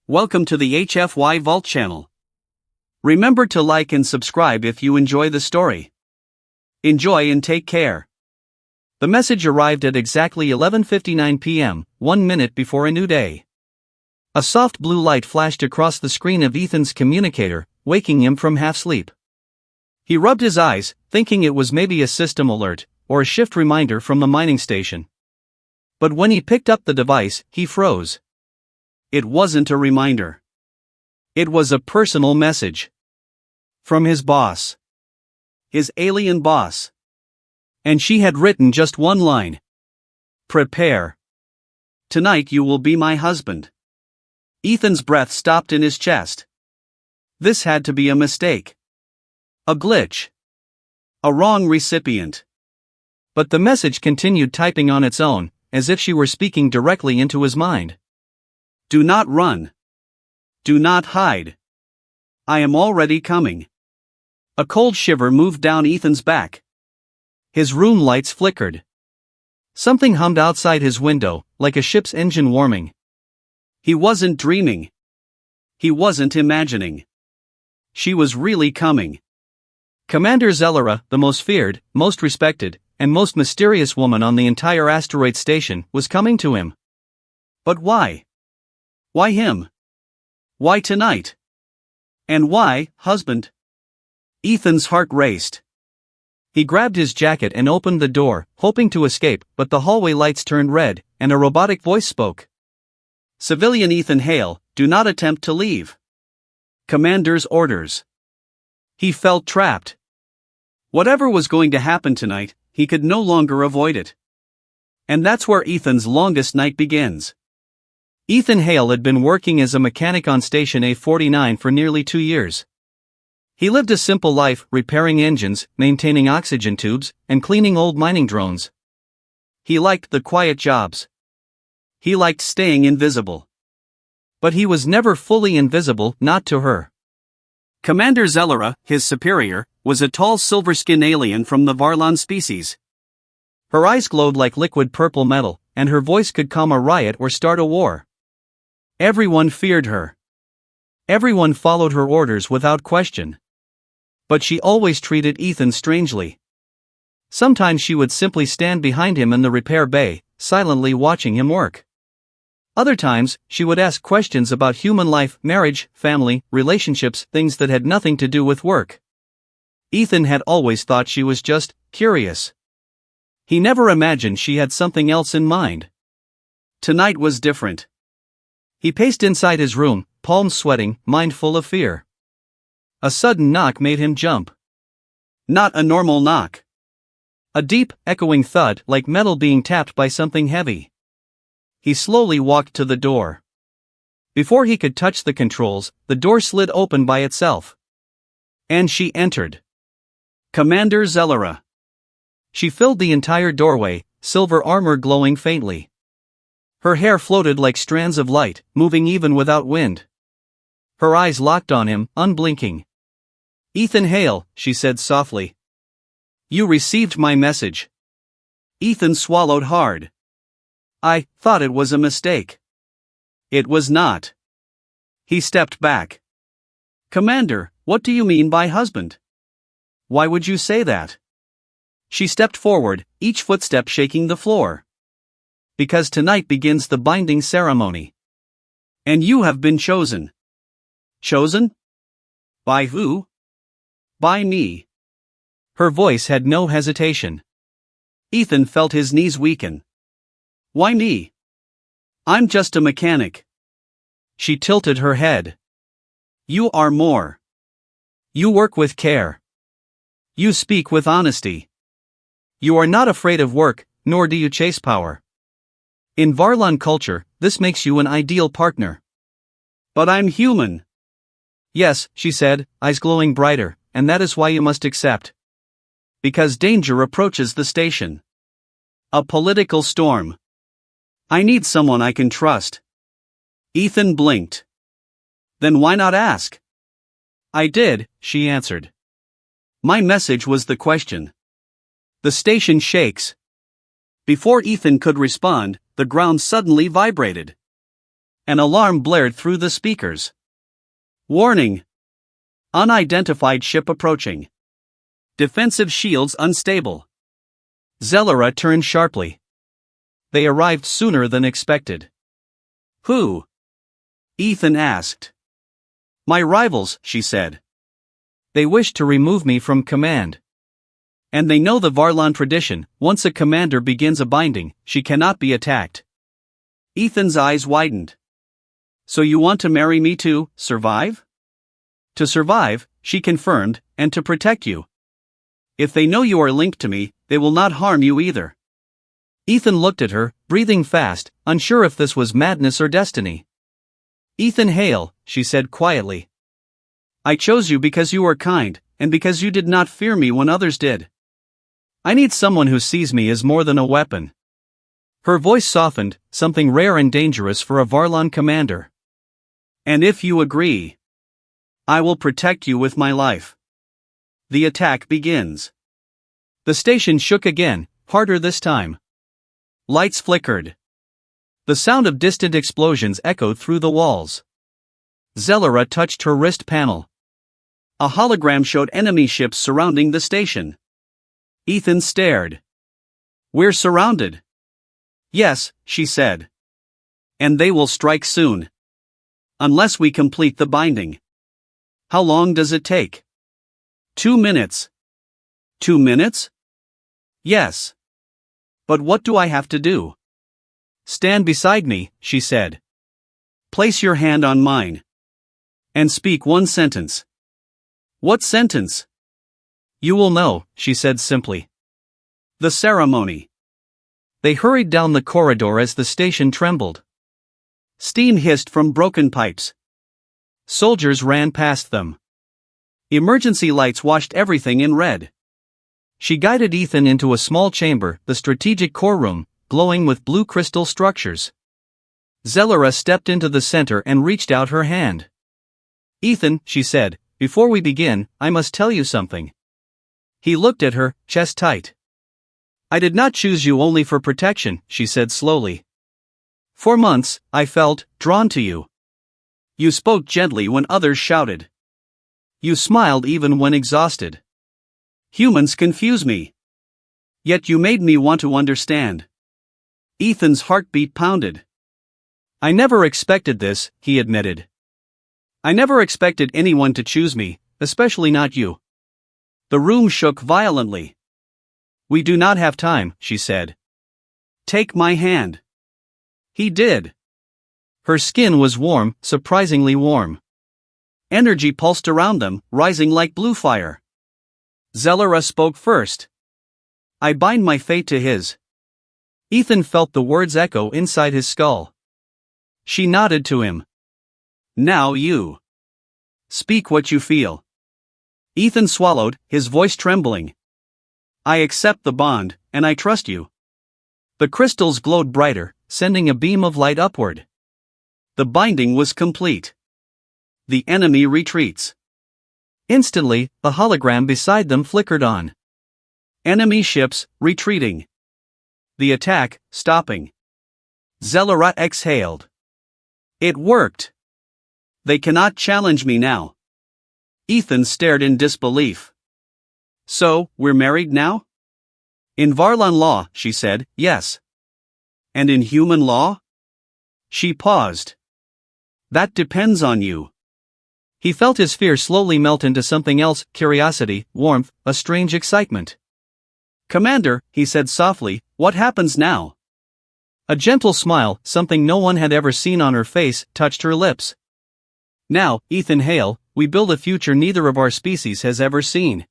Welcome to the HFY Vault channel. Remember to like and subscribe if you enjoy the story. Enjoy and take care. The message arrived at exactly 11:59 p.m., 1 minute before a new day. A soft blue light flashed across the screen of Ethan's communicator, waking him from half-sleep. He rubbed his eyes, thinking it was maybe a system alert, or a shift reminder from the mining station. But when he picked up the device, he froze. It wasn't a reminder. It was a personal message. From his boss. His alien boss. And she had written just one line. Prepare. Tonight you will be my husband. Ethan's breath stopped in his chest. This had to be a mistake. A glitch. A wrong recipient. But the message continued typing on its own, as if she were speaking directly into his mind. Do not run. Do not hide. I am already coming. A cold shiver moved down Ethan's back. His room lights flickered. Something hummed outside his window, like a ship's engine warming. He wasn't dreaming. He wasn't imagining. She was really coming. Commander Zellara, the most feared, most respected, and most mysterious woman on the entire asteroid station, was coming to him. But why? Why him? Why tonight? And why, husband? Ethan's heart raced. He grabbed his jacket and opened the door, hoping to escape, but the hallway lights turned red, and a robotic voice spoke. Civilian Ethan Hale, do not attempt to leave. Commander's orders. He felt trapped. Whatever was going to happen tonight, he could no longer avoid it. And that's where Ethan's longest night begins. Ethan Hale had been working as a mechanic on Station A49 for nearly 2 years. He lived a simple life, repairing engines, maintaining oxygen tubes, and cleaning old mining drones. He liked the quiet jobs. He liked staying invisible. But he was never fully invisible, not to her. Commander Zellara, his superior, was a tall silver-skinned alien from the Varlan species. Her eyes glowed like liquid purple metal, and her voice could calm a riot or start a war. Everyone feared her. Everyone followed her orders without question. But she always treated Ethan strangely. Sometimes she would simply stand behind him in the repair bay, silently watching him work. Other times, she would ask questions about human life, marriage, family, relationships, things that had nothing to do with work. Ethan had always thought she was just curious. He never imagined she had something else in mind. Tonight was different. He paced inside his room, palms sweating, mind full of fear. A sudden knock made him jump. Not a normal knock. A deep, echoing thud like metal being tapped by something heavy. He slowly walked to the door. Before he could touch the controls, the door slid open by itself. And she entered. Commander Zellara. She filled the entire doorway, silver armor glowing faintly. Her hair floated like strands of light, moving even without wind. Her eyes locked on him, unblinking. Ethan Hale, she said softly. You received my message. Ethan swallowed hard. I thought it was a mistake. It was not. He stepped back. Commander, what do you mean by husband? Why would you say that? She stepped forward, each footstep shaking the floor. Because tonight begins the binding ceremony. And you have been chosen. Chosen? By who? By me. Her voice had no hesitation. Ethan felt his knees weaken. Why me? I'm just a mechanic. She tilted her head. You are more. You work with care. You speak with honesty. You are not afraid of work, nor do you chase power. In Varlan culture, this makes you an ideal partner. But I'm human. Yes, she said, eyes glowing brighter, and that is why you must accept. Because danger approaches the station. A political storm. I need someone I can trust. Ethan blinked. Then why not ask? I did, she answered. My message was the question. The station shakes. Before Ethan could respond, the ground suddenly vibrated. An alarm blared through the speakers. Warning! Unidentified ship approaching. Defensive shields unstable. Zellara turned sharply. They arrived sooner than expected. Who? Ethan asked. My rivals, she said. They wish to remove me from command. And they know the Varlan tradition, once a commander begins a binding, she cannot be attacked. Ethan's eyes widened. So you want to marry me to survive? To survive, she confirmed, and to protect you. If they know you are linked to me, they will not harm you either. Ethan looked at her, breathing fast, unsure if this was madness or destiny. Ethan Hale, she said quietly. I chose you because you are kind, and because you did not fear me when others did. I need someone who sees me as more than a weapon. Her voice softened, something rare and dangerous for a Varlan commander. And if you agree, I will protect you with my life. The attack begins. The station shook again, harder this time. Lights flickered. The sound of distant explosions echoed through the walls. Zellara touched her wrist panel. A hologram showed enemy ships surrounding the station. Ethan stared. We're surrounded. Yes, she said. And they will strike soon. Unless we complete the binding. How long does it take? 2 minutes. 2 minutes? Yes. But what do I have to do? Stand beside me, she said. Place your hand on mine. And speak one sentence. What sentence? You will know, she said simply. The ceremony. They hurried down the corridor as the station trembled. Steam hissed from broken pipes. Soldiers ran past them. Emergency lights washed everything in red. She guided Ethan into a small chamber, the strategic core room, glowing with blue crystal structures. Zellara stepped into the center and reached out her hand. Ethan, she said, before we begin, I must tell you something. He looked at her, chest tight. I did not choose you only for protection, she said slowly. For months, I felt drawn to you. You spoke gently when others shouted. You smiled even when exhausted. Humans confuse me. Yet you made me want to understand. Ethan's heartbeat pounded. I never expected this, he admitted. I never expected anyone to choose me, especially not you. The room shook violently. We do not have time, she said. Take my hand. He did. Her skin was warm, surprisingly warm. Energy pulsed around them, rising like blue fire. Zellara spoke first. I bind my fate to his. Ethan felt the words echo inside his skull. She nodded to him. Now you. Speak what you feel. Ethan swallowed, his voice trembling. I accept the bond, and I trust you. The crystals glowed brighter, sending a beam of light upward. The binding was complete. The enemy retreats. Instantly, the hologram beside them flickered on. Enemy ships, retreating. The attack, stopping. Zellara exhaled. It worked. They cannot challenge me now. Ethan stared in disbelief. So, we're married now? In Varlan law, she said, yes. And in human law? She paused. That depends on you. He felt his fear slowly melt into something else, curiosity, warmth, a strange excitement. Commander, he said softly, what happens now? A gentle smile, something no one had ever seen on her face, touched her lips. Now, Ethan Hale, we build a future neither of our species has ever seen.